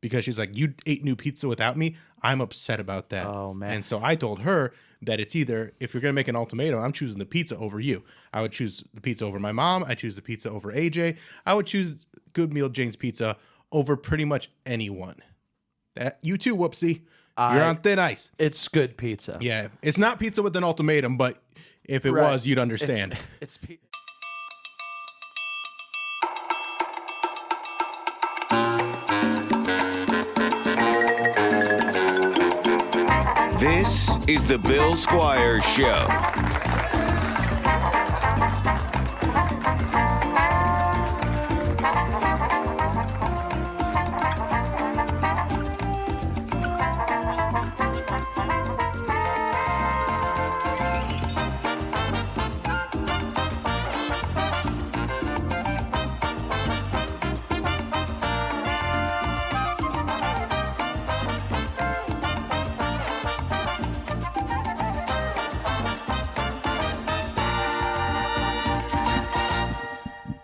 because she's like, you ate new pizza without me. I'm upset about that. Oh, man. And so I told her that it's either, if you're going to make an ultimatum, I'm choosing the pizza over you. I would choose the pizza over my mom. I choose the pizza over AJ. I would choose Good Meal Jane's pizza over pretty much anyone. That you too, Whoopsie. You're on thin ice. It's good pizza. Yeah. It's not pizza with an ultimatum, but if it was, you'd understand. It's This is the Bill Squire Show.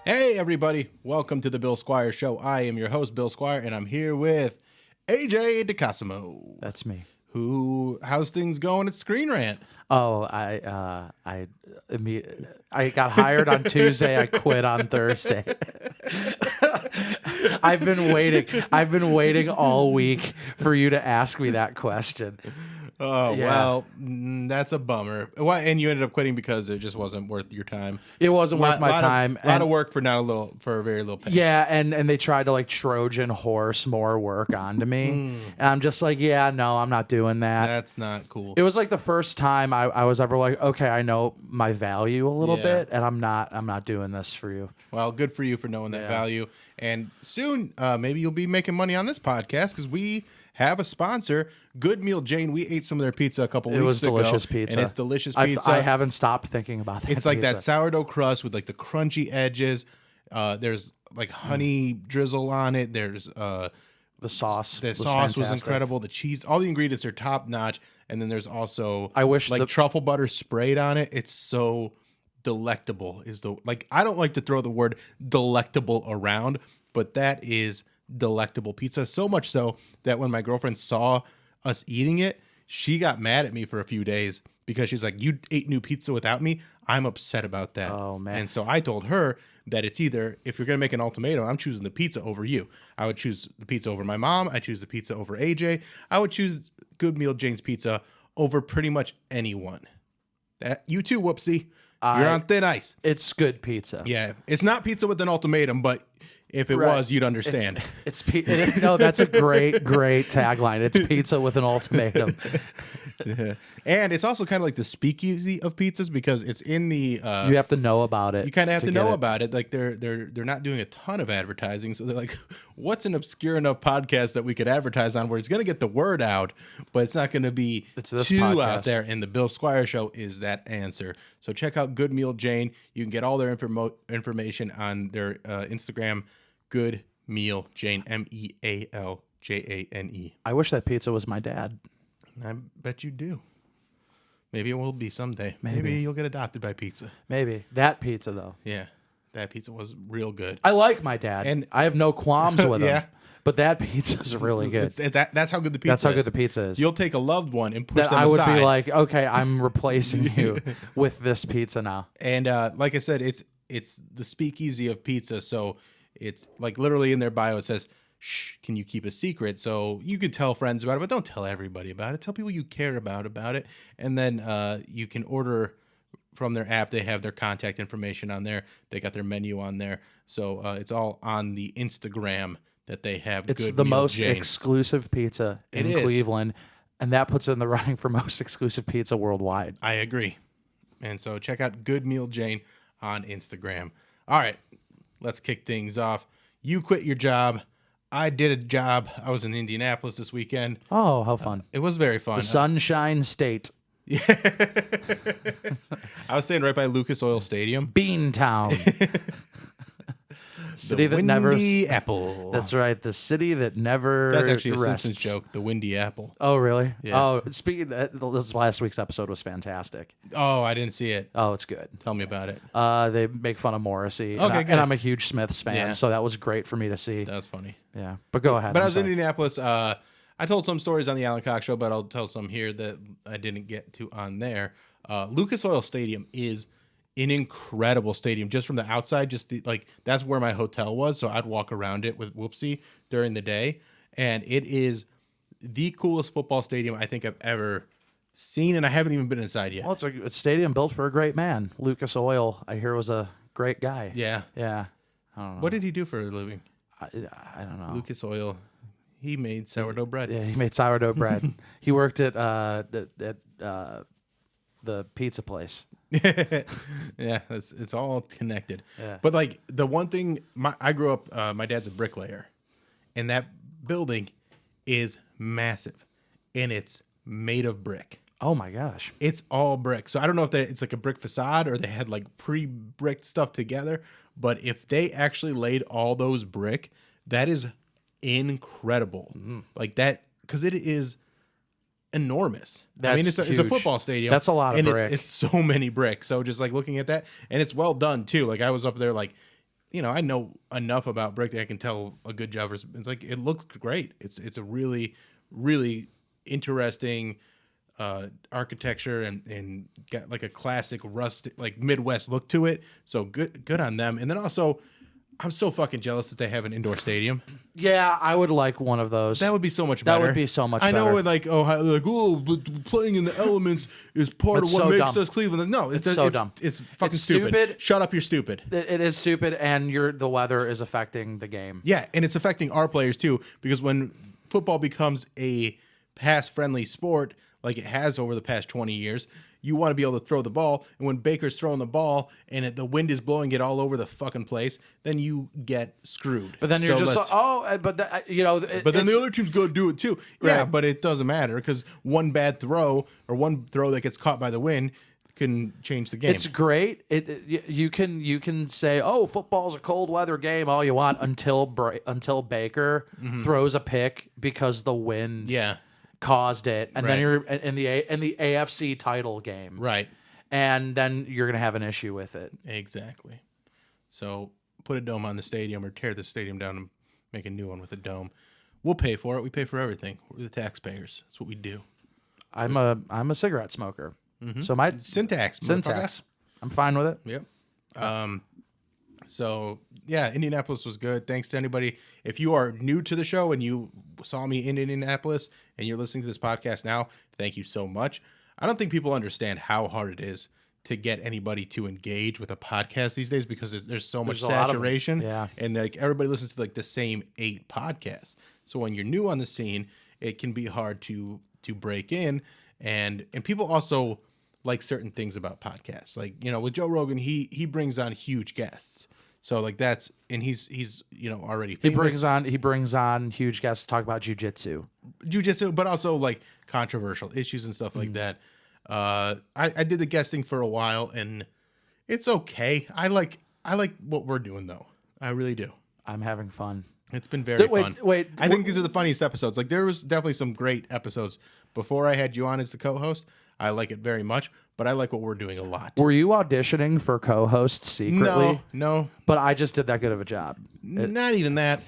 Hey, everybody. Welcome to the Bill Squire Show. I am your host, Bill Squire, and I'm here with AJ DeCosimo. That's me. How's things going at Screen Rant? Oh, I got hired on Tuesday. I quit on Thursday. I've been waiting all week for you to ask me that question. Oh, Yeah. well, that's a bummer. Why? And you ended up quitting because it just wasn't worth your time. It wasn't worth my time. A lot of work for for very little pay. Yeah, and they tried to like Trojan horse more work onto me. And I'm just like, yeah, no, I'm not doing that. That's not cool. It was like the first time I was ever like, okay, I know my value a little Yeah. bit, and I'm not doing this for you. Well, good for you for knowing that Yeah. value. And soon, maybe you'll be making money on this podcast because we have a sponsor, Good Meal Jane. We ate some of their pizza a couple weeks ago. It was delicious pizza. And it's delicious pizza. I haven't stopped thinking about that. It's like pizza. that sourdough crust with like the crunchy edges. There's like honey drizzle on it. There's The sauce. the was sauce was fantastic. incredible. The cheese, all the ingredients are top notch. And then there's also I wish like the- truffle butter sprayed on it. It's so delectable. I don't like to throw the word delectable around, but that is delectable pizza. So much so that when my girlfriend saw us eating it, she got mad at me for a few days because she's like, you ate new pizza without me. I'm upset about that. Oh, man. And so I told her that it's either, if you're going to make an ultimatum, I'm choosing the pizza over you. I would choose the pizza over my mom. I choose the pizza over AJ. I would choose Good Meal Jane's pizza over pretty much anyone. That you too, Whoopsie. You're on thin ice. It's good pizza. Yeah. It's not pizza with an ultimatum, but if it was, you'd understand. No, that's a great tagline. It's pizza with an ultimatum. And it's also kind of like the speakeasy of pizzas because it's in the You have to know about it. you kind of have to know get it. about it. Like they're not doing a ton of advertising, so they're like, what's an obscure enough podcast that we could advertise on where it's going to get the word out, but it's not going to be It's this too podcast. out there. And the Bill Squire Show is that answer. So check out Good Meal Jane. You can get all their information on their Instagram. Good Meal Jane, MEALJANE. I wish that pizza was my dad. I bet you do. Maybe it will be someday. Maybe you'll get adopted by pizza. Maybe. That pizza, though. Yeah, that pizza was real good. I like my dad. And- And I have no qualms with Yeah. him. But that pizza's really good. That's how good the pizza That's how is. good the pizza is. You'll take a loved one and push That them I would aside. be like, okay, I'm replacing you with this pizza now. And like I said, it's the speakeasy of pizza. So it's like literally in their bio, it says, shh, can you keep a secret? So you could tell friends about it, but don't tell everybody about it. Tell people you care about it. And then you can order from their app. They have their contact information on there. They got their menu on there. So it's all on the Instagram that they have. It's Good the Meal most Jane. exclusive pizza in It is. Cleveland. And that puts it in the running for most exclusive pizza worldwide. I agree. And so check out Good Meal Jane on Instagram. All right, let's kick things off. You quit your job. I did a job. I was in Indianapolis this weekend. Oh, how fun. It was very fun. The Sunshine State. I was staying right by Lucas Oil Stadium. Beantown. City the that never windy apple. That's right. The city that never That's actually a rests. Simpsons joke. The windy apple. Oh, really? Yeah. Oh, speaking of, this last week's episode was fantastic. Oh, I didn't see it. Oh, it's good. Tell me about it. They make fun of Morrissey. Okay, good. And I'm a huge Smiths fan, Yeah. so that was great for me to see. That was funny. Yeah, but go ahead. But I I'm was in sorry. Indianapolis. I told some stories on the Alan Cox show, but I'll tell some here that I didn't get to on there. Lucas Oil Stadium is an incredible stadium just from the outside. That's where my hotel was, so I'd walk around it with Whoopsie during the day, and it is the coolest football stadium I think I've ever seen, and I haven't even been inside yet. Well, it's a stadium built for a great man. Lucas Oil, I hear, was a great guy. Yeah. Yeah. I don't know. What did he do for a living? I don't know. Lucas Oil. He made sourdough bread. Yeah, he made sourdough bread. He worked at the pizza place. Yeah, it's all connected. Yeah. But like the one thing, I grew up. My dad's a bricklayer, and that building is massive, and it's made of brick. Oh my gosh. It's all brick. So I don't know if it's like a brick facade or they had like pre-bricked stuff together. But if they actually laid all those brick, that is incredible. Like that, because it is enormous. I mean, That's it's a huge. football stadium. That's a lot of and brick. It's so many bricks. So just like looking at that, and it's well done too. Like I was up there, like, I know enough about brick that I can tell a good job. It's like it looks great. It's a really, really interesting architecture and got like a classic rustic, like Midwest look to it. So good on them. And then also, I'm so fucking jealous that they have an indoor stadium. Yeah, I would like one of those. That would be so much better. That would be so much I know better. but playing in the elements is part That's of what so makes dumb. us Cleveland. No, it's so dumb. It's fucking It's stupid. stupid. Shut up, you're stupid. It is stupid, and the weather is affecting the game. Yeah, and it's affecting our players too, because when football becomes a pass-friendly sport, like it has over the past 20 years, you want to be able to throw the ball. And when Baker's throwing the ball and the wind is blowing it all over the fucking place, then you get screwed. But then you're just but But then the other team's going to do it too. Yeah, Right. but it doesn't matter because one bad throw or one throw that gets caught by the wind can change the game. It's great. You can say, "Oh, football's a cold weather game," all you want until Baker throws a pick because the wind caused it, and then Right. you're in the AFC title game, Right. and then you're gonna have an issue with it. Exactly. So put a dome on the stadium or tear the stadium down and make a new one with a dome. We'll pay for it. We pay for everything. We're the taxpayers. That's what we do. I'm a cigarette smoker, so my Syntax. syntax. I'm fine with it. Yep. So yeah, Indianapolis was good. Thanks to anybody. If you are new to the show and you saw me in Indianapolis and you're listening to this podcast now, thank you so much. I don't think people understand how hard it is to get anybody to engage with a podcast these days because there's so much There's a lot of them. saturation. Yeah. And like everybody listens to like the same 8 podcasts. So when you're new on the scene, it can be hard to break in. And people also like certain things about podcasts. Like, with Joe Rogan, he brings on huge guests. So like he's already famous. He brings on huge guests to talk about jujitsu, but also like controversial issues and stuff like that. I did the guesting for a while and it's okay. I like what we're doing though. I really do. I'm having fun. It's been very fun. Wait, I think these are the funniest episodes. Like there was definitely some great episodes before I had you on as the co-host. I like it very much, but I like what we're doing a lot. Were you auditioning for co-hosts secretly? No, But I just did that good of a job. not even that.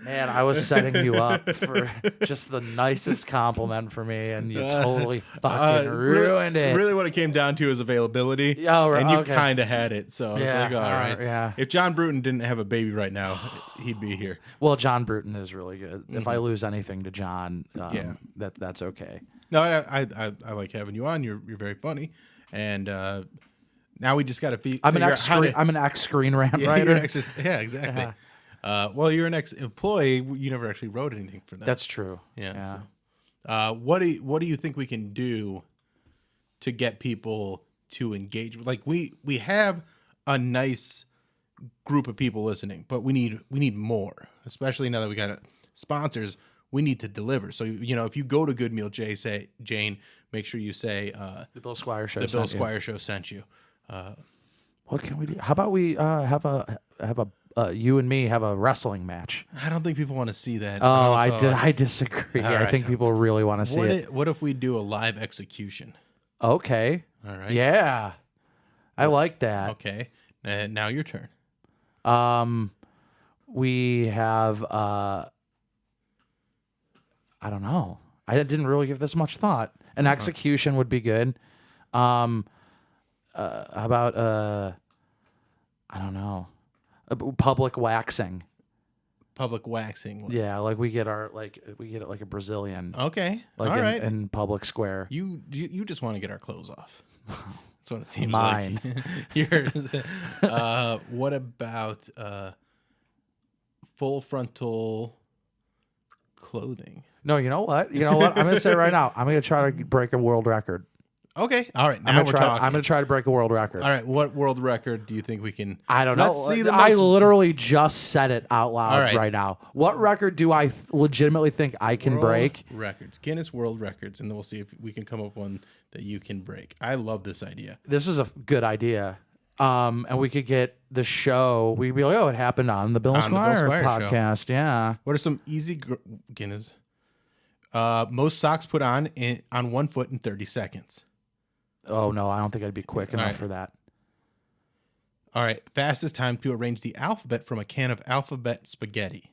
Man, I was setting you up for just the nicest compliment for me, and you totally fucking ruined it. Really, what it came down to is availability. Oh, right, and you okay. kind of had it. So Yeah, it's like, all right. yeah. If John Bruton didn't have a baby right now, he'd be here. Well, John Bruton is really good. If I lose anything to John, Yeah. that's okay. No, I like having you on. You're very funny, and now we just got to I'm an ex Screen Rant writer. Yeah, exactly. Yeah. Well, you're an ex-employee. You never actually wrote anything for them. That's true. Yeah. So, what do you think we can do to get people to engage? Like we have a nice group of people listening, but we need more, especially now that we got sponsors. We need to deliver. So if you go to Good Meal Jane, make sure you say The Bill Squire Show. the Bill Squire Show sent you. What can we do? How about we have a you and me have a wrestling match? I don't think people want to see that. Oh, Also, I disagree. All I right. think people really want to see it. What if we do a live execution? Okay. All right. Yeah. I like that. Okay. Now your turn. We have I don't know. I didn't really give this much thought. An execution would be good. How about I don't know. Public waxing. Public waxing. Yeah, like we get it like a Brazilian. Okay. Like All right. in public square. You just want to get our clothes off. That's what it seems Mine. like. Yours. What about full frontal clothing? No, you know what? I'm gonna say right now, I'm gonna try to break a world record. Okay. All right. Now I'm we're gonna talking. try to break a world record. All right. What world record do you think we can? I don't know. Let's see the I most- literally just said it out loud All right. right now. What record do I legitimately think I can World break? records, Guinness World Records, and then we'll see if we can come up with one that you can break. I love this idea. This is a good idea. And we could get the show. We'd be like, oh, it happened on the Bill On the Bill Squire Squire show. podcast. Yeah. What are some easy Guinness? Most socks put on one foot in 30 seconds. Oh no, I don't think I'd be quick enough right. for that. All right. Fastest time to arrange the alphabet from a can of alphabet spaghetti.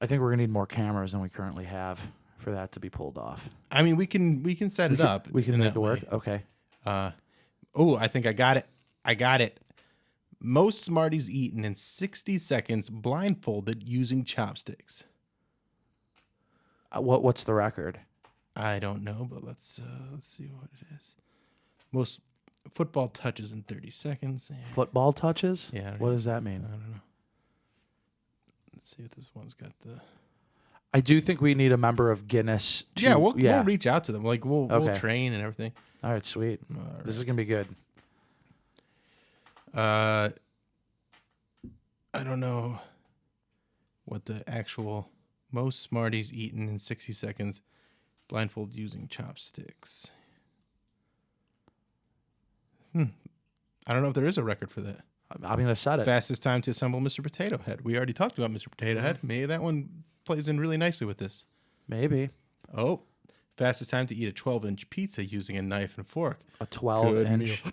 I think we're gonna need more cameras than we currently have for that to be pulled off. I mean, we can set it up. We can in make that it work. way. Okay. I think I got it. Most Smarties eaten in 60 seconds blindfolded using chopsticks. What's the record? I don't know, but let's see what it is. Most football touches in 30 seconds. Yeah. Football touches? Yeah, I don't What know. does that mean? I don't know. Let's see if this one's got the. I do think we need a member of Guinness. We'll reach out to them. Like we'll Okay. train and everything. All right, sweet. This is gonna be good. I don't know what the actual most Smarties eaten in 60 seconds blindfold using chopsticks. I don't know if there is a record for that. I'm gonna set it. Fastest time to assemble Mr. Potato Head. We already talked about Mr. Potato Head. Maybe that one plays in really nicely with this. Maybe Oh, fastest time to eat a 12-inch pizza using a knife and fork. a 12-inch.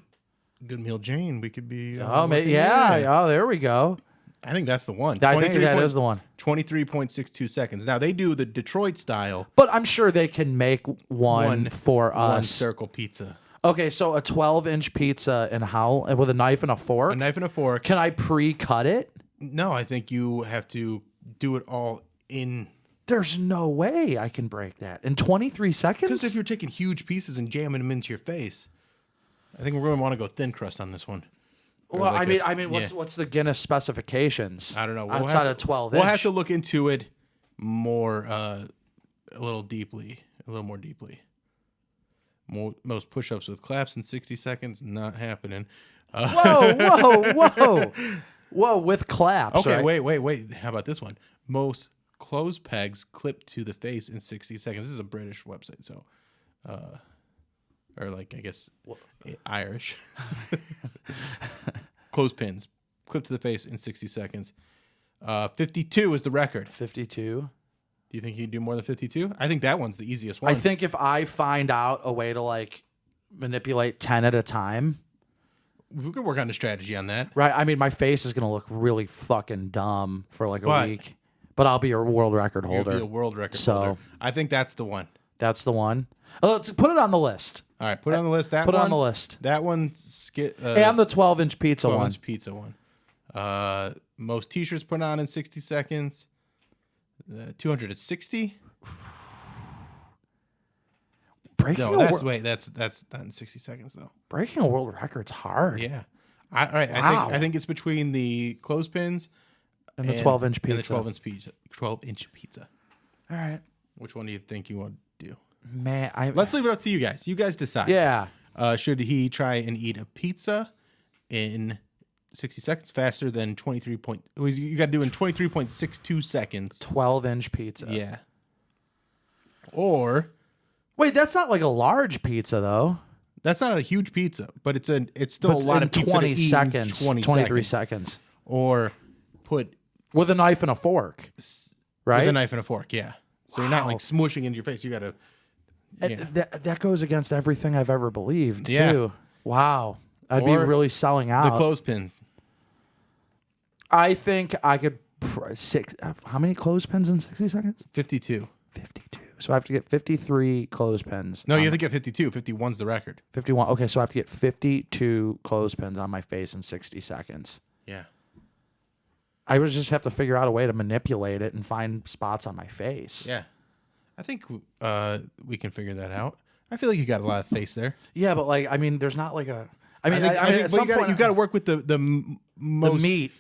Good meal, Jane. We could be. Oh, looking yeah. at it. Oh, there we go. I think that's the one. I think that is the one. 23.62 seconds. Now they do the Detroit style. But I'm sure they can make one for One us. circle pizza. Okay, so a 12-inch pizza and how with a knife and a fork. A knife and a fork. Can I pre-cut it? No, I think you have to do it all in. There's no way I can break that in 23 seconds. Because if you're taking huge pieces and jamming them into your face, I think we're going to want to go thin crust on this one. Or well, like I mean, what's the Guinness specifications? I don't know. Outside of 12 We'll inch. have to look into it more, a little more deeply. Most push-ups with claps in 60 seconds, not happening. Whoa! With claps. Okay, right? wait. How about this one? Most clothes pegs clipped to the face in 60 seconds. This is a British website, so, or like I guess Irish. Clothespins clipped to the face in 60 seconds. 52 is the record. 52. Do you think you can do more than 52? I think that one's the easiest one. I think if I find out a way to like manipulate 10 at a time, we could work on a strategy on that. right? I mean, my face is gonna look really fucking dumb for like a week, but I'll be a world record You'll holder. be a world record So- holder. I think that's the one. That's the one. Let's put it on the list. All right, put it on the list. That Put one, it on the list. That one, And the 12-inch pizza 12 one. inch pizza one. Most t-shirts put on in 60 seconds. 260. Breaking No, a that's not in 60 seconds though. breaking a world record's hard. Yeah. All right. Wow. I think it's between the clothespins And the 12-inch and the pizza. 12-inch pizza. 12-inch pizza. All right. Which one do you think you want to do? Man, Let's leave it up to you guys. You guys decide. Yeah. Should he try and eat a pizza in 60 seconds faster than 23 point? You got to do in 23.62 seconds. 12-inch pizza. Yeah. Or Wait, that's not like a large pizza though. That's not a huge pizza, but it's still a lot in of pizza 20 to eat seconds, in 23 seconds. Or put With a knife and a fork, right? with a knife and a fork, yeah. So you're not like smushing into your face. You got to. Yeah. That goes against everything I've ever believed, Yeah. too. Wow. I'd be Or really selling The out. clothespins. I think I could... How many clothespins in 60 seconds? 52. 52. So I have to get 53 clothespins. No, you have to get 52. 51's the record. 51. Okay, so I have to get 52 clothespins on my face in 60 seconds. Yeah. I would just have to figure out a way to manipulate it and find spots on my face. Yeah. I think we can figure that out. I feel like you got a lot of face there. Yeah, but like, I mean, there's not like a... I mean, I think at some point, you got to work with the meat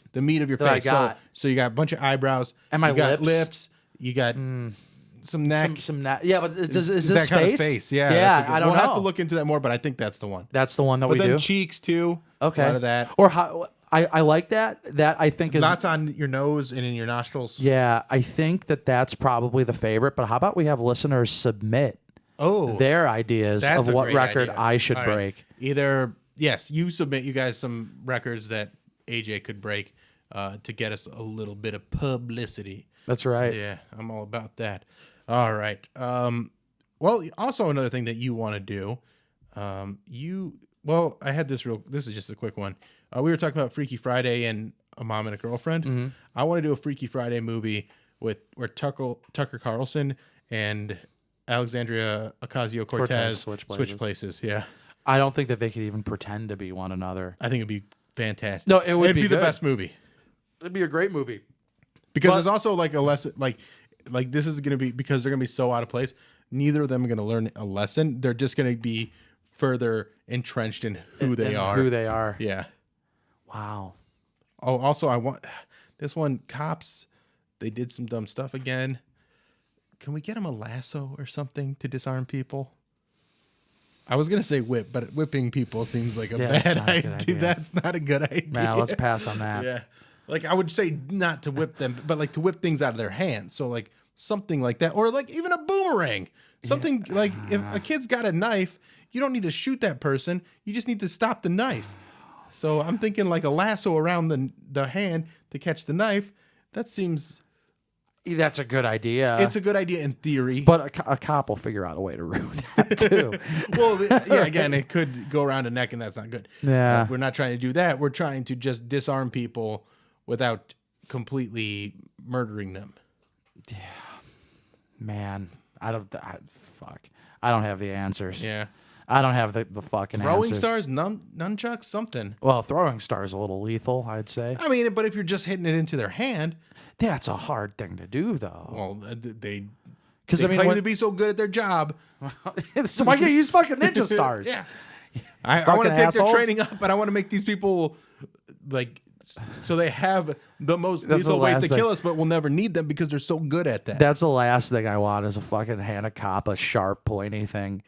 of your that I face. got. So you got a bunch of eyebrows And my you got lips. lips. You got some neck. some yeah, but is this that kind face? of face? Yeah. Yeah, I don't we'll know. have to look into that more, but I think that's the one. That's the one that But we then do. cheeks too. Okay. A lot of that. Or how I like that. That I think is Lots on your nose and in your nostrils. Yeah, I think that's probably the favorite. But how about we have listeners submit their ideas that's of a what great record idea. I should All right. break? Either you submit you guys some records that AJ could break to get us a little bit of publicity. That's right. Yeah, I'm all about that. All right. Well, also another thing that you want to do, I had this is just a quick one. We were talking about Freaky Friday and A Mom and a Girlfriend. Mm-hmm. I want to do a Freaky Friday movie where Tucker Carlson and Alexandria Ocasio-Cortez switch switch places. Yeah. I don't think that they could even pretend to be one another. I think it'd be fantastic. No, it would It'd be be the good. best movie. It'd be a great movie. Because But- there's also like a lesson, like this is going to be, because they're going to be so out of place, neither of them are going to learn a lesson. They're just going to be further entrenched in who they are. Who they are. Yeah. Wow. Oh, also, I want this one. Cops, they did some dumb stuff again. Can we get them a lasso or something to disarm people? I was going to say whip, but whipping people seems like a that's bad not a good idea. idea. That's not a good idea. Man, let's pass on that. Yeah. Like I would say not to whip them, but like to whip things out of their hands. So like something like that. Or like even a boomerang. Something like if a kid's got a knife, you don't need to shoot that person. You just need to stop the knife. So I'm thinking like a lasso around the hand to catch the knife. That seems... That's a good idea. It's a good idea in theory. But a cop will figure out a way to ruin that too. Well, yeah, again, it could go around a neck and that's not good. Yeah. We're not trying to do that. We're trying to just disarm people without completely murdering them. Man, fuck. I don't have the answers. Yeah. I don't have the fucking Throwing answers. stars, nunchucks, something. Well, throwing stars a little lethal, I'd say. I mean, but if you're just hitting it into their hand, That's a hard thing to do, though. well, they Because I mean, claim to be so good at their job. so why can't you use fucking ninja stars? Yeah. I want to Fucking take assholes. their training up, but I want to make these people like so they have the most That's lethal the ways last to thing. kill us, but we'll never need them because they're so good at that. That's the last thing I want is a fucking hand a cop a sharp, pointy thing.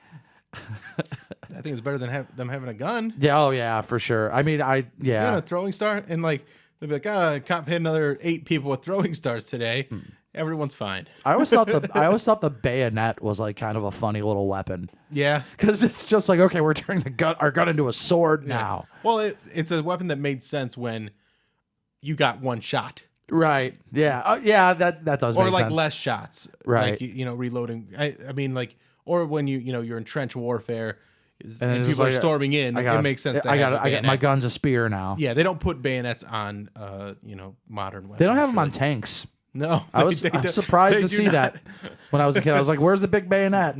I think it's better than them having a gun. Yeah, oh yeah, for sure. I mean, Yeah, a throwing star, and like they'll be like, cop hit another 8 people with throwing stars today. Everyone's fine. I always thought the bayonet was like kind of a funny little weapon Yeah. because it's just like, okay, we're turning our gun into a sword now. Well, it's a weapon that made sense when you got one shot, Right? Yeah. Yeah. That does or make like sense. less shots, Right. Like reloading. I mean, like, or when you're in trench warfare, and it's people like are storming in. It makes sense. To I have got a my bayonet. gun's a spear now. Yeah, they don't put bayonets on modern weapons. They don't have them on really. tanks. No, I'm they surprised they to do see not. that when I was a kid. I was like, "Where's the big bayonet?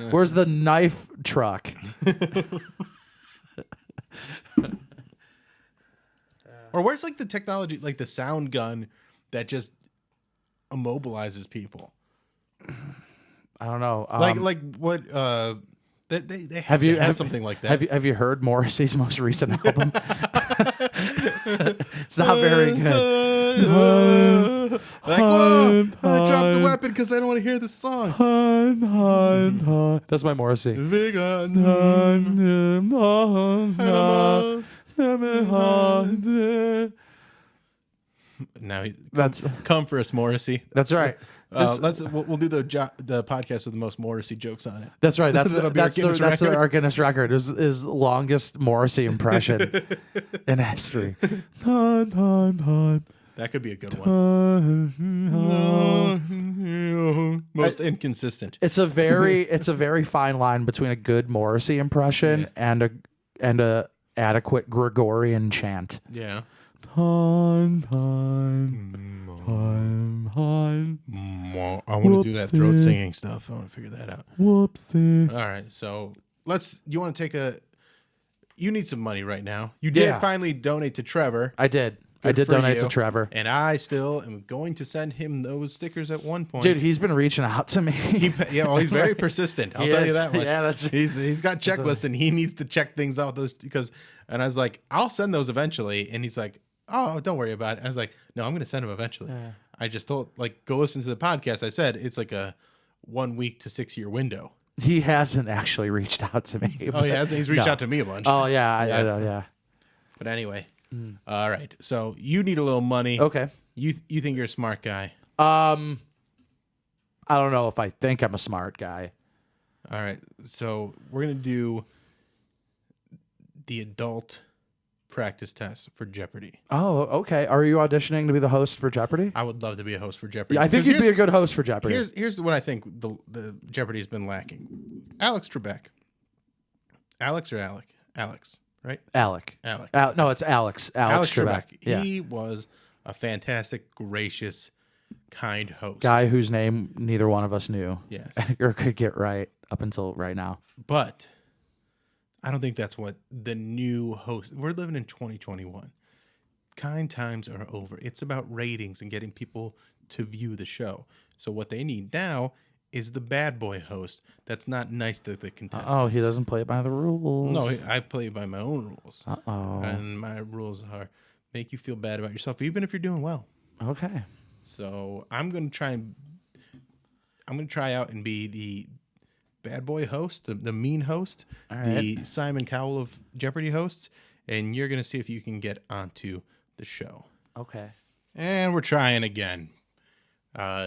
Where's the knife truck?" Or where's like the technology, like the sound gun that just immobilizes people? I don't know. Like what? They have Have you to have have, something like that? Have you heard Morrissey's most recent album? It's not very good. Like, whoa! I dropped the weapon because I don't want to hear the song. That's my Morrissey. Big gun. Now, That's come for us, Morrissey. that's right. We'll do the podcast with the most Morrissey jokes on it. That's right. That's That'll be our Guinness record. our Guinness record is longest Morrissey impression in history. That could be a good one. Most inconsistent. It's a very fine line between a good Morrissey impression and a adequate Gregorian chant. Yeah. I want to do that throat singing stuff. I want to figure that out. Whoopsie. All right. So you want to you need some money right now. You did finally donate to Trevor. I did. I Good did for donate you. to Trevor. And I still am going to send him those stickers at one point. Dude, he's been reaching out to me. He's very persistent. I'll tell you that much. Yeah, he's got checklists and he needs to check things off those and I was like, I'll send those eventually. And he's like, oh, don't worry about it. I was like, no, I'm going to send them eventually. Yeah. I just told go listen to the podcast. I said it's like a 1 week to 6 year window. He hasn't actually reached out to me. Oh, he hasn't. He's reached out to me a bunch. Oh yeah, I know. Yeah. But anyway, all right. So you need a little money. Okay. You think you're a smart guy? I don't know if I think I'm a smart guy. All right. So we're gonna do the adult practice test for Jeopardy. Oh, okay. Are you auditioning to be the host for Jeopardy? I would love to be a host for Jeopardy. Yeah, I think you'd be a good host for Jeopardy. Here's what I think the Jeopardy's been lacking. Alex Trebek. Alex or Alec? Alex, right? Alec. No, it's Alex. Alex Trebek. Yeah. He was a fantastic, gracious, kind host. Guy whose name neither one of us knew. Yes. Or could get right up until right now. But I don't think that's what the new host. We're living in 2021. Kind times are over. It's about ratings and getting people to view the show. So what they need now is the bad boy host that's not nice to the contestants. Oh, he doesn't play by the rules. No, I play by my own rules. Uh-oh. And my rules are make you feel bad about yourself, even if you're doing well. Okay. So I'm gonna try out and be the bad boy host, the mean host, the Simon Cowell of Jeopardy hosts, and you're gonna see if you can get onto the show. Okay. And we're trying again.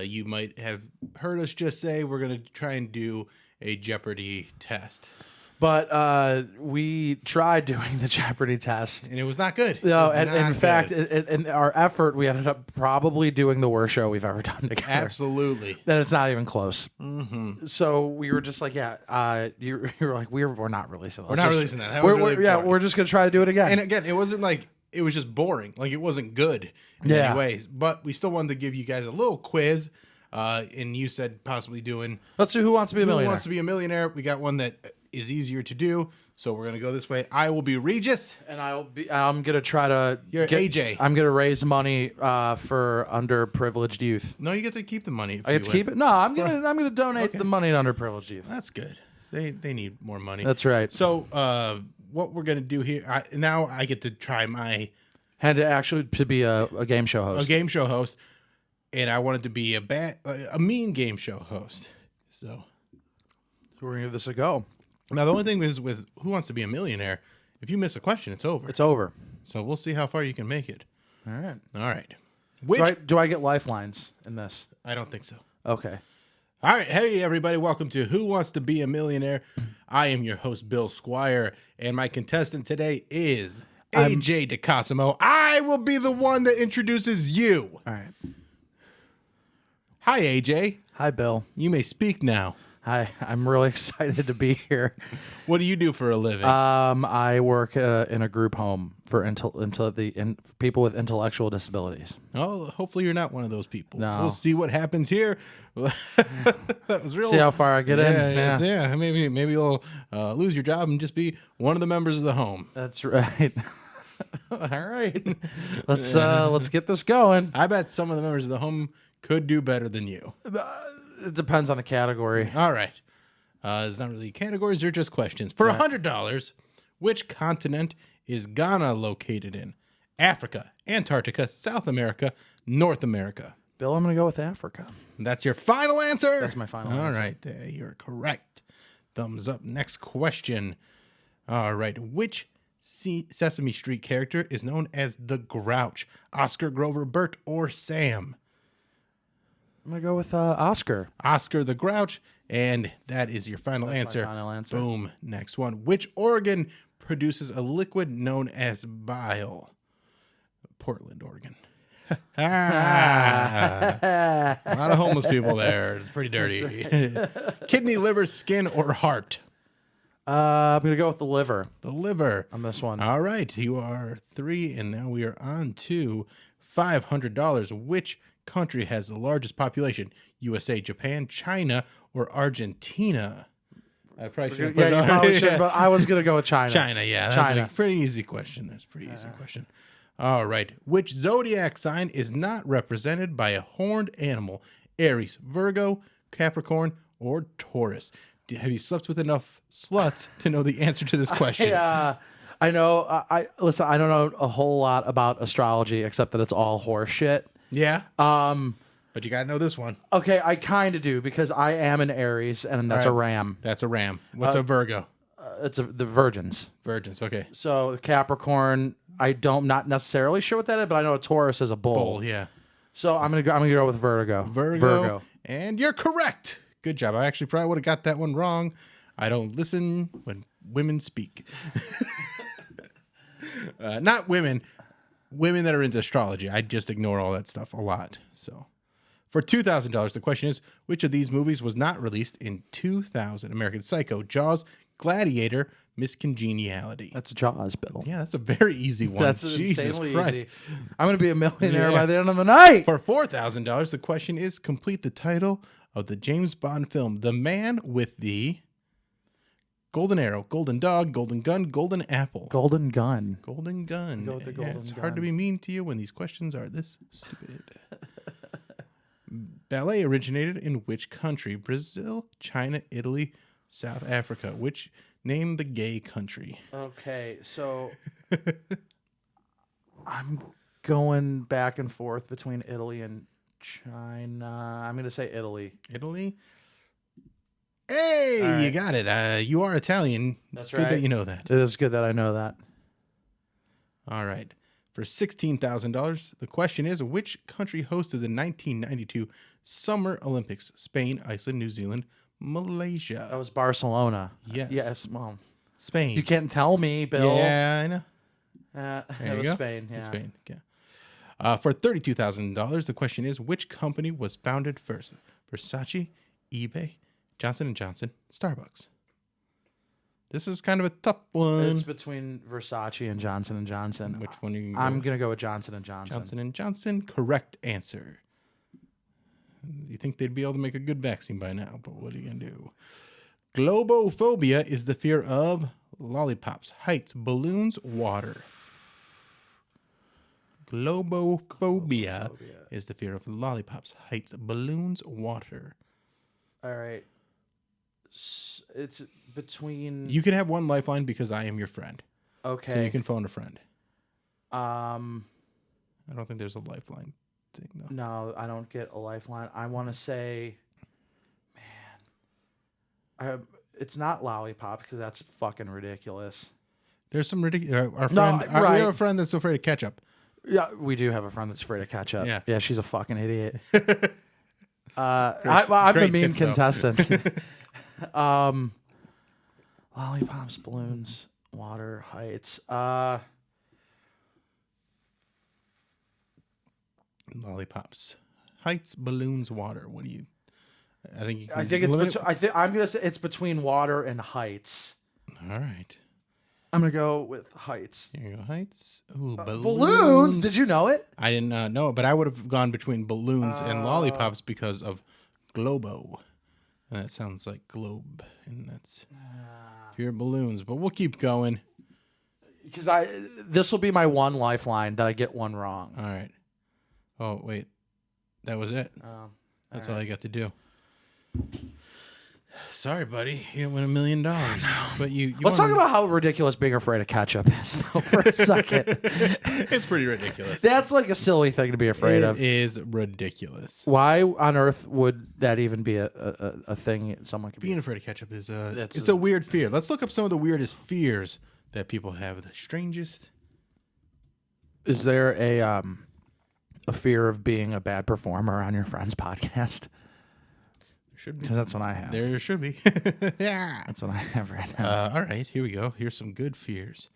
You might have heard us just say we're gonna try and do a Jeopardy test. But we tried doing the Jeopardy test. And it was not good. No, and in fact, in our effort, we ended up probably doing the worst show we've ever done together. Absolutely. Then it's not even close. Mm-hmm. So we were just like, you were like, we're not releasing that. We're not releasing that. We're just going to try to do it again. And again, it wasn't like, it was just boring. Like, it wasn't good in any ways. But we still wanted to give you guys a little quiz. And you said possibly doing... Let's do Who Wants to Be a Millionaire? Who Wants to Be a Millionaire? We got one that is easier to do. So we're going to go this way. I will be Regis. And I'm going to try to... You're AJ. I'm going to raise money for underprivileged youth. No, you get to keep the money. I get to keep it? No, I'm going to donate the money to underprivileged youth. That's good. They need more money. That's right. So what we're going to do here... now I get to try my... And to be a game show host. A game show host. And I wanted to be a mean game show host. So we're going to give this a go. Now, the only thing is with Who Wants to Be a Millionaire, if you miss a question, it's over. It's over. So we'll see how far you can make it. All right. All right. Do I get lifelines in this? I don't think so. Okay. All right. Hey, everybody. Welcome to Who Wants to Be a Millionaire. I am your host, Bill Squire, and my contestant today is AJ DeCosimo. I will be the one that introduces you. All right. Hi, AJ. Hi, Bill. You may speak now. Hi. I'm really excited to be here. What do you do for a living? I work in a group home for people with intellectual disabilities. Oh, hopefully you're not one of those people. No. We'll see what happens here. That was real. See how far I get in. Yeah. Maybe you'll lose your job and just be one of the members of the home. That's right. All right. Let's get this going. I bet some of the members of the home could do better than you. It depends on the category. All right. It's not really categories, they're just questions. For $100, which continent is Ghana located in? Africa, Antarctica, South America, North America. Bill, I'm going to go with Africa. That's your final answer? That's my final answer. All right. You're correct. Thumbs up. Next question. All right. Which Sesame Street character is known as the Grouch? Oscar, Grover, Bert, or Sam? I'm gonna go with Oscar. Oscar the Grouch, and that is your final answer. My final answer. Boom. Next one. Which organ produces a liquid known as bile? Portland, Oregon. A lot of homeless people there. It's pretty dirty. Kidney, liver, skin, or heart? I'm gonna go with the liver The liver. on this one. All right. You are 3, and now we are on to $500. Which country has the largest population? USA, Japan, China, or Argentina? I probably should have Yeah, you probably should, but I was gonna go with China. China, yeah. That's China. a pretty easy question. That's a pretty easy question. All right. Which zodiac sign is not represented by a horned animal? Aries, Virgo, Capricorn, or Taurus? Have you slept with enough sluts to know the answer to this question? I know. Listen. I don't know a whole lot about astrology except that it's all horse shit. Yeah. But you got to know this one. Okay, I kind of do because I am an Aries and that's All a right. ram. That's a ram. What's a Virgo? The Virgins. Virgins. Okay. So Capricorn, not necessarily sure what that is, but I know a Taurus is a bull. Bull, yeah. So I'm gonna go with Virgo. Virgo. And you're correct. Good job. I actually probably would have got that one wrong. I don't listen when women speak. Not women. Women that are into astrology. I just ignore all that stuff a lot. So, for $2,000, the question is, which of these movies was not released in 2000? American Psycho, Jaws, Gladiator, Miss Congeniality. That's Jaws, Bill. Yeah, that's a very easy one. That's Jesus insanely Christ. easy. I'm gonna be a millionaire Yeah. by the end of the night. For $4,000, the question is, complete the title of the James Bond film, The Man with the Golden Arrow, Golden Dog, Golden Gun, Golden Apple. Golden Gun. Golden Gun. Go with the Yeah, golden it's gun. hard to be mean to you when these questions are this stupid. Ballet originated in which country? Brazil, China, Italy, South Africa. Which name the gay country? Okay, so I'm going back and forth between Italy and China. I'm gonna say Italy. Italy. Hey, All right. you got it. You are Italian. That's It's good that right. you know that. It is good that I know that. All right. For $16,000, the question is, which country hosted the 1992 Summer Olympics? Spain, Iceland, New Zealand, Malaysia. That was Barcelona. Yes. Yes. Well, Spain. you can't tell me, Bill. Yeah, I know. It you was go. Spain. Yeah. Spain. Yeah. For $32,000, the question is, which company was founded first? Versace, eBay, Johnson & Johnson, Starbucks. This is kind of a tough one. It's between Versace and Johnson & Johnson. Which one are you I'm going to go with Johnson & Johnson. Johnson & Johnson, correct answer. You think they'd be able to make a good vaccine by now, but what are you going to do? Globophobia is the fear of lollipops, heights, balloons, water. Globophobia is the fear of lollipops, heights, balloons, water. All right. It's between... You can have one lifeline because I am your friend. Okay. So you can phone a friend. Um... I don't think there's a lifeline thing, though. No, I don't get a lifeline. I want to say, it's not lollipop because that's fucking ridiculous. There's some ridiculous... Our No, friend, right. we have a friend that's afraid of ketchup. Yeah, we do have a friend that's afraid to catch up. Yeah. She's a fucking idiot. I'm the great mean tips, though. contestant. Lollipops, balloons, water, heights. Lollipops, heights, balloons, water. What do you? I think. You can I think it's. limit I'm gonna say it's between water and heights. All right. I'm gonna go with heights. Here you go. Heights. Ooh, Balloons? Did you know it? I didn't know, but I would have gone between balloons and lollipops because of globo, and that sounds like globe, and that's pure balloons. But we'll keep going. Because this will be my one lifeline that I get one wrong. All right. Oh wait, that was it. That's all I got to do. Sorry, buddy. You didn't win $1 million. But you Let's won- talk about how ridiculous being afraid of ketchup is though, for a second. It's pretty ridiculous. That's like a silly thing to be afraid of. It is ridiculous. Why on earth would that even be a thing someone could be? Being afraid of ketchup is That's it's a weird fear. Let's look up some of the weirdest fears that people have the strangest. Is there a fear of being a bad performer on your friend's podcast? There should be. Because that's what I have. There should be. Yeah. That's what I have right now. All right, here we go. Here's some good fears.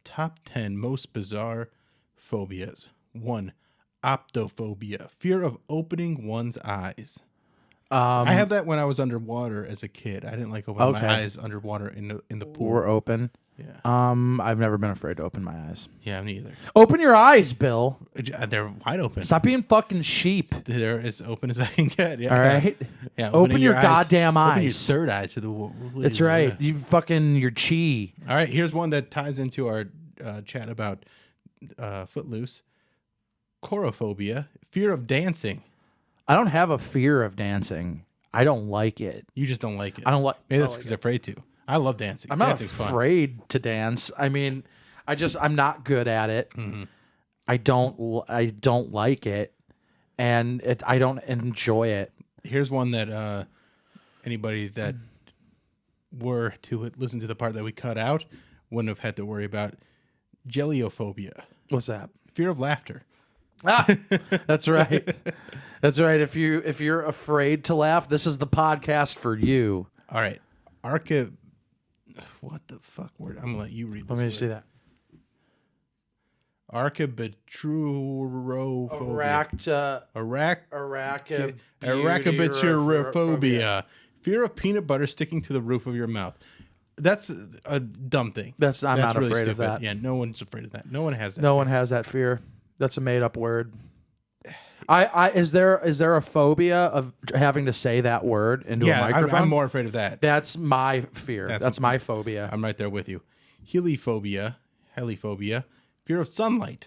Top 10 most bizarre phobias. 1. Optophobia, fear of opening one's eyes. I have that when I was underwater as a kid. I didn't like opening my eyes underwater in the pool. Or open. Yeah. I've never been afraid to open my eyes. Yeah, me either. Open your eyes, Bill. They're wide open. Stop being fucking sheep. They're as open as I can get. Yeah. All right. Yeah. Open your goddamn eyes. Open your third eye to the world. That's right. You fucking your chi. All right. Here's one that ties into our chat about Footloose. Chorophobia, fear of dancing. I don't have a fear of dancing. I don't like it. You just don't like it. I don't like. Maybe that's because they're afraid to. I love dancing. I'm not Dancing's afraid to dance. I mean, I'm not good at it. Mm-hmm. I don't like it, and I don't enjoy it. Here's one that anybody that were to listen to the part that we cut out wouldn't have had to worry about. Geniophobia, What's that? fear of laughter. Ah, that's right. That's right. If you're afraid to laugh, this is the podcast for you. All right, what the fuck word? I'm gonna let you read this. Let me word. see that. Archibitrurophobia. Arachibitrurophobia. Arachibitrurophobia. Fear of peanut butter sticking to the roof of your mouth. That's a dumb thing. I'm not really afraid of stupid. that. Yeah, no one's afraid of that. No one has that. No one has that fear. That's a made up word. Is there a phobia of having to say that word into a microphone? I'm more afraid of that. That's my fear. That's my phobia. I'm right there with you. Heliphobia, fear of sunlight.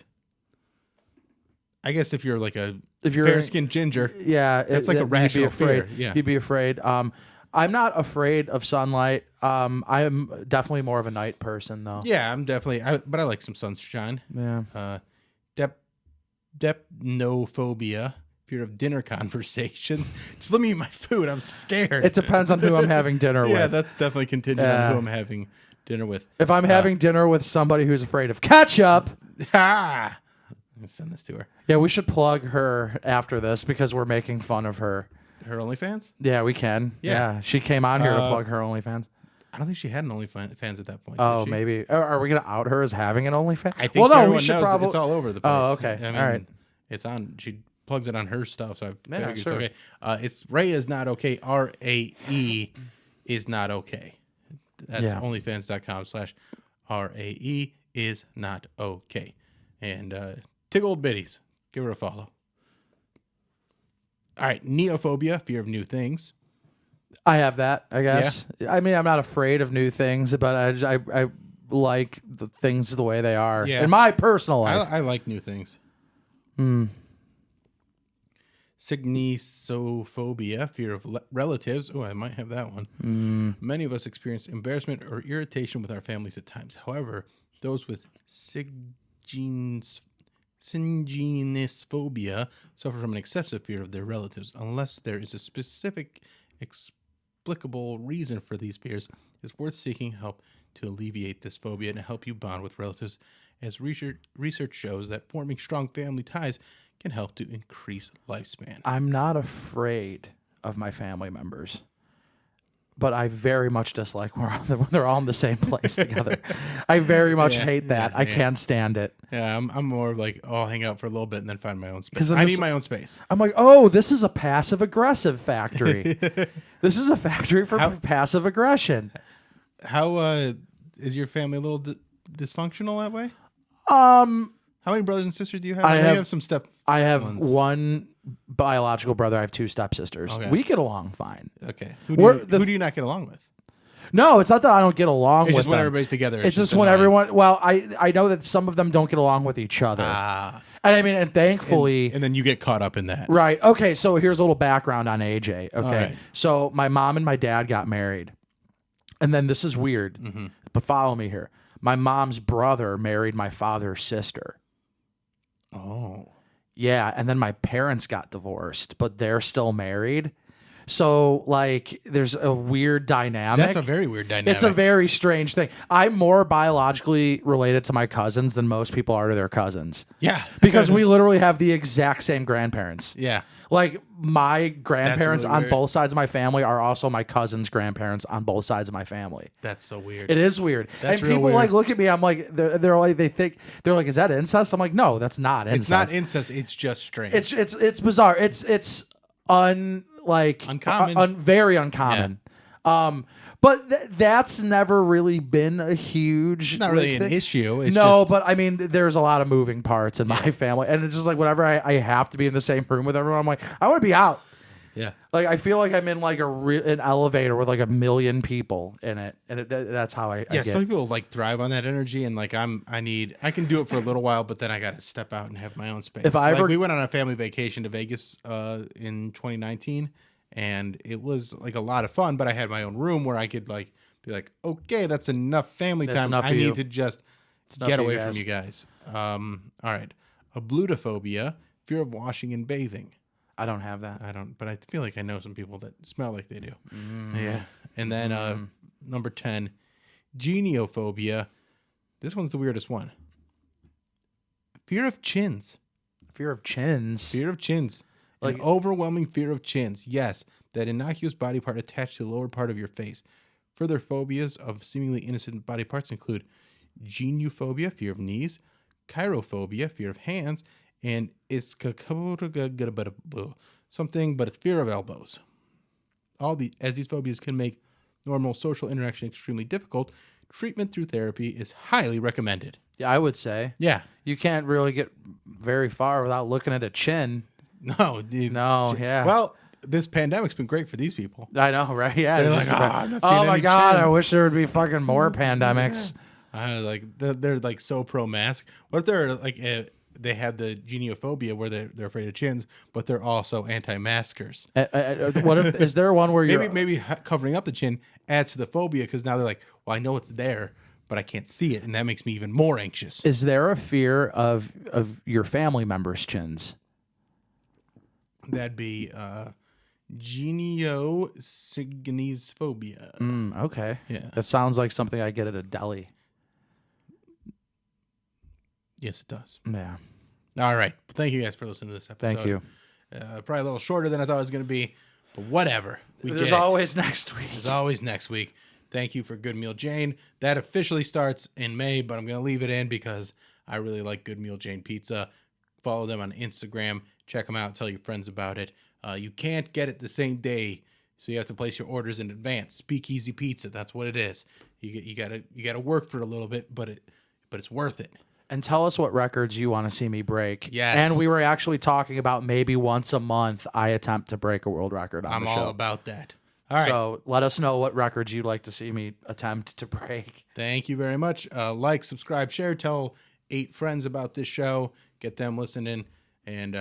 I guess if you're like a fair-skinned ginger, yeah, it's like a rational fear. Yeah. You'd be afraid. I'm not afraid of sunlight. I am definitely more of a night person, though. Yeah, I'm definitely. But I like some sunshine. Yeah. Depnophobia, fear of dinner conversations. Just let me eat my food. I'm scared. It depends on who I'm having dinner with. Yeah, that's definitely contingent on who I'm having dinner with. If I'm having dinner with somebody who's afraid of ketchup. I'm gonna send this to her. Yeah, we should plug her after this because we're making fun of her. Her OnlyFans? Yeah, we can. Yeah. She came on here to plug her OnlyFans. I don't think she had an OnlyFans at that point. Oh, did she? maybe. Are we gonna out her as having an OnlyFans? I think we everyone should knows probably. it's all over the place. Oh, okay. I mean, all right. It's on. She plugs it on her stuff, so I figured sure. it's okay. It's Ray is not okay. RAE is not okay. That's onlyfans.com/RAE is not okay. And Tickle Old Biddies, give her a follow. All right, neophobia, fear of new things. I have that, I guess. Yeah. I mean, I'm not afraid of new things, but I like the things the way they are. Yeah. In my personal life. I like new things. Signisophobia, fear of relatives. Oh, I might have that one. Many of us experience embarrassment or irritation with our families at times. However, those with Syngenisphobia suffer from an excessive fear of their relatives. Unless there is a specific explicable reason for these fears, it's worth seeking help to alleviate this phobia and help you bond with relatives, as research shows that forming strong family ties can help to increase lifespan. I'm not afraid of my family members, but I very much dislike when they're all in the same place together. I very much hate that. I can't stand it. Yeah, I'm more like, I'll hang out for a little bit and then find my own space. I need my own space. I'm like, oh, this is a passive-aggressive factory. This is a factory for passive aggression. How is your family a little dysfunctional that way? How many brothers and sisters do you have? I know you have some step. I have one biological brother. I have two stepsisters. Okay. We get along fine. Okay. Who do you not get along with? No, it's not that I don't get along It's with just when them. everybody's together. It's just when everyone. Well, I know that some of them don't get along with each other. And I mean, and thankfully, and then you get caught up in that. Right. Okay. So here's a little background on AJ. Okay. Right. So my mom and my dad got married, and then this is weird, but follow me here. My mom's brother married my father's sister. Oh. Yeah, and then my parents got divorced, but they're still married. So like there's a weird dynamic. That's a very weird dynamic. It's a very strange thing. I'm more biologically related to my cousins than most people are to their cousins. Yeah. Because we literally have the exact same grandparents. Yeah. Like my grandparents really on weird. both sides of my family are also my cousin's grandparents on both sides of my family. That's so weird. It is weird. That's and real people weird. like look at me. I'm like, they're like, they're like, is that incest? I'm like, no, that's not incest. It's not incest. It's just strange. It's bizarre. It's Uncommon. Very uncommon. But that's never really been a huge. It's not really an thing. issue. It's No, just, but I mean, there's a lot of moving parts in my family, and it's just like whenever I have to be in the same room with everyone, I'm like, I want to be out. yeah. Like I feel like I'm in like an elevator with like 1 million people in it, and that's how I get. Some people like thrive on that energy, and like I can do it for a little while, but then I got to step out and have my own space. If I ever- we went on a family vacation to Vegas in 2019, and it was like a lot of fun. But I had my own room where I could like be like, okay, that's enough family That's time. enough I for you. need to just enough get for you away guys. from you guys. All right, Optophobia, fear of washing and bathing. I don't have that. I don't, but I feel like I know some people that smell like they do. Mm. Yeah. And then number 10, Geniophobia. This one's the weirdest one. Fear of chins. Fear of chins. Fear of chins. Like overwhelming fear of chins. Yes, that innocuous body part attached to the lower part of your face. Further phobias of seemingly innocent body parts include geniophobia, fear of knees, chirophobia, fear of hands, and it's something, but it's fear of elbows. As these phobias can make normal social interaction extremely difficult, treatment through therapy is highly recommended. Yeah, I would say. Yeah. You can't really get very far without looking at a chin. No, dude. No, yeah. Well, this pandemic's been great for these people. I know, right? Yeah. They're it's like, just I'm not seeing oh my any god, I chins." wish there would be fucking more pandemics. Like they're like so pro mask. What if they're like they have the geniophobia where they're afraid of chins, but they're also anti-maskers. What if is there one where you're Maybe covering up the chin adds to the phobia because now they're like, well, I know it's there, but I can't see it, and that makes me even more anxious. is there a fear of your family members' chins? That'd be geniophobia. Okay. Yeah. That sounds like something I get at a deli. Yes, it does. Yeah. All right. Thank you guys for listening to this episode. Thank you. Probably a little shorter than I thought it was going to be, but whatever. There's always next week. There's always next week. Thank you for Good Meal Jane. That officially starts in May, but I'm going to leave it in because I really like Good Meal Jane Pizza. Follow them on Instagram. Check them out. Tell your friends about it. You can't get it the same day, so you have to place your orders in advance. Speakeasy Pizza. That's what it is. You gotta work for it a little bit, but it's worth it. And tell us what records you want to see me break. Yes. And we were actually talking about maybe once a month I attempt to break a world record on I'm the all show. about that. All right. So let us know what records you'd like to see me attempt to break. Thank you very much. Like, subscribe, share, tell 8 friends about this show. Get them listening. And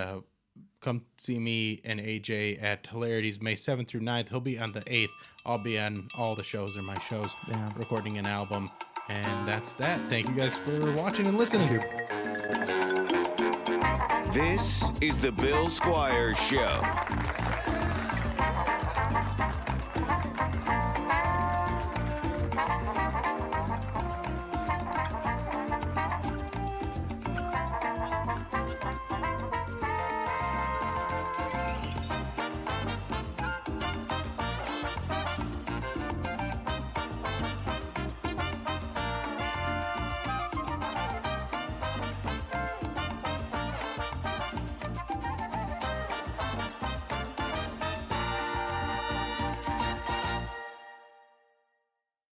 come see me and AJ at Hilarities May 7th through 9th. He'll be on the 8th. I'll be on all the shows. They're my shows. Yeah. Recording an album. And that's that. Thank you guys for watching and listening. This is the Bill Squire Show.